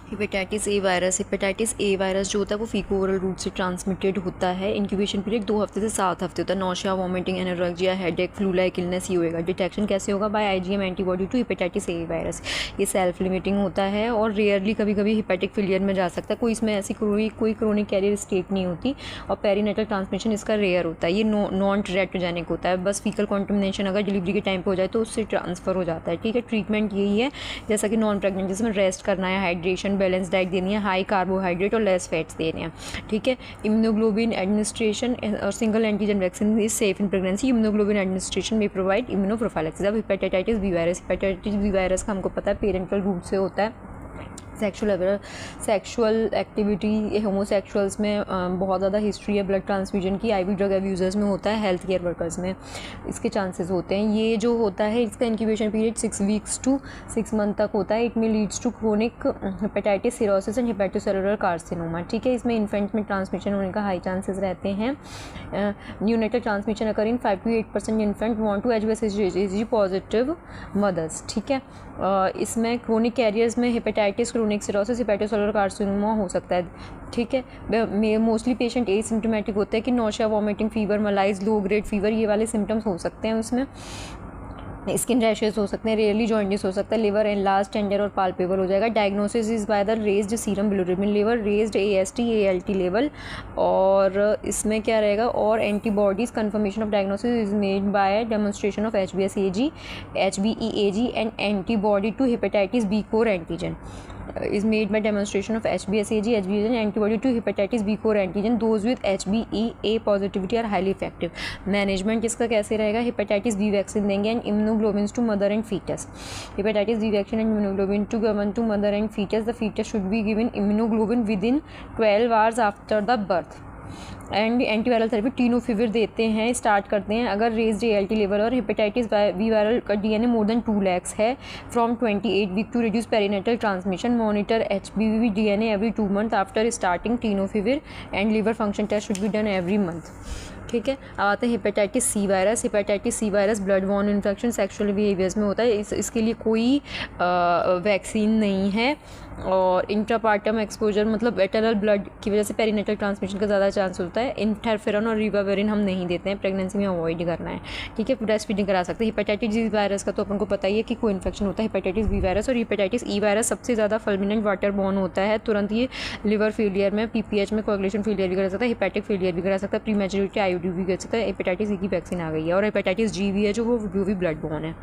Hepatitis A virus जो होता है वो फीको ओरल रूट से ट्रांसमिटेड होता है। इंक्यूबेशन पीरियड 2 हफ्ते से 7 हफ्ते होता है। Nausea, vomiting, anorexia, headache, flu like illness ये होएगा। डिटेक्शन कैसे होगा? By IgM antibody to hepatitis A virus. ये सेल्फ लिमिटिंग होता है और रेयरली कभी कभी हेपेटिक फेलियर में जा सकता है। कोई इसमें ऐसी कोई क्रोनिक कैरियर स्टेट नहीं होती और पेरीनेटल ट्रांसमिशन इसका रेयर होता है। ये नॉन टेरेटोजेनिक होता है, बस फीकल कॉन्टेमिनेशन अगर डिलीवरी के टाइम पे हो जाए तो उससे ट्रांसफ़र हो जाता है। ठीक है, ट्रीटमेंट यही है जैसा कि नॉन प्रेगनेंट, जिसमें रेस्ट करना है, हाइड्रेशन, बैलेंस डाइट देनी है, हाई कार्बोहाइड्रेट और लेस फैट्स देने हैं। ठीक है, इम्यूनोग्लोबिन एडमिनिस्ट्रेशन और single antigen vaccine is safe in pregnancy. Immunoglobulin administration में प्रोवाइड इम्यूनोप्रोफाइलैक्सिस। अब हेपेटाइटिस बी वायरस का हमको पता है पेरेंटल रूट से होता है। सेक्सुअल एक्टिविटी होमोसेक्सुअल्स में बहुत ज़्यादा हिस्ट्री है ब्लड ट्रांसफ्यूजन की। आईवी ड्रग अब्यूज़र्स में होता है, हेल्थ केयर वर्कर्स में इसके चांसेस होते हैं। ये जो होता है इसका incubation period 6 weeks to 6 month तक होता है। इट में leads to chronic hepatitis, cirrhosis and hepatocellular carcinoma. ठीक है, इसमें इन्फेंट में ट्रांसमिशन होने का हाई चांसेस रहते हैं। Neonatal transmission occur in 5 to 8% infant want to HbSAg positive mothers. ठीक है, इसमें क्रोनिक कैरियर्स में hepatitis, chronic cirrhosis, hepatocellular carcinoma हो सकता है। ठीक है, मोस्टली पेशेंट एसिम्प्टोमेटिक होते हैं कि nausea, vomiting, fever, malaise, low grade fever, ये वाले सिम्टम्स हो सकते हैं। उसमें स्किन रैशेस हो सकते हैं, रेयरली जॉइंटिस हो सकता है, लिवर एनलार्ज, टेंडर और पाल्पेबल हो जाएगा। Diagnosis is by the raised serum bilirubin level, raised AST ALT level. और इसमें क्या रहेगा? और antibodies confirmation of diagnosis is made by demonstration of HbSAg, HBeAg and antibody to hepatitis B core antigen is made by demonstration of HbSAg, HBeAg antibody to hepatitis B core antigen. Those with HBeA positivity are highly effective. Management इसका कैसे रहेगा? Hepatitis B vaccine देंगे and immunoglobulin to mother and foetus. Hepatitis B vaccine and immunoglobulin to given to mother and foetus. The foetus should be given immunoglobulin within 12 hours after the birth. And antiviral therapy tenofovir देते हैं, start करते हैं अगर raised ALT level और hepatitis B viral का DNA more than 2 lakhs है from 28 week to reduce perinatal transmission. Monitor HBV DNA every 2 month after starting tenofovir and liver function test should be done every month. ठीक है, अब आते हैं hepatitis C virus. Hepatitis C virus blood borne infection sexual behaviours में होता है। इसके लिए कोई वैक्सीन नहीं है और इंट्रापार्टम एक्सपोजर मतलब एटरनल ब्लड की वजह से पेरीनेटल ट्रांसमिशन का ज़्यादा चांस होता है। इंटरफेरॉन और रिबाविरिन हम नहीं देते हैं, प्रेगनेंसी में अवॉइड करना है। ठीक है, ब्रेस्ट फीडिंग करा सकते हैं। हेपेटाइटिस जी वायरस का तो अपन को पता ही है कि कोई इन्फेक्शन होता है हेपेटाइटिस बी वायरस। और हेपेटाइटिस ई वायरस सबसे ज़्यादा फल्मिनेंट वाटर बॉर्न होता है। तुरंत ये लिवर फेलियर में, PPH में कोएगुलेशन फेलियर भी करा सकता है, हेपेटिक फेलियर भी करा सकता है, प्रीमेच्योरिटी IUD भी कर सकता है। हेपेटाइटिस ई की वैक्सीन आ गई है। और हेपेटाइटिस जी भी है जो वो भी ब्लड बॉर्न है।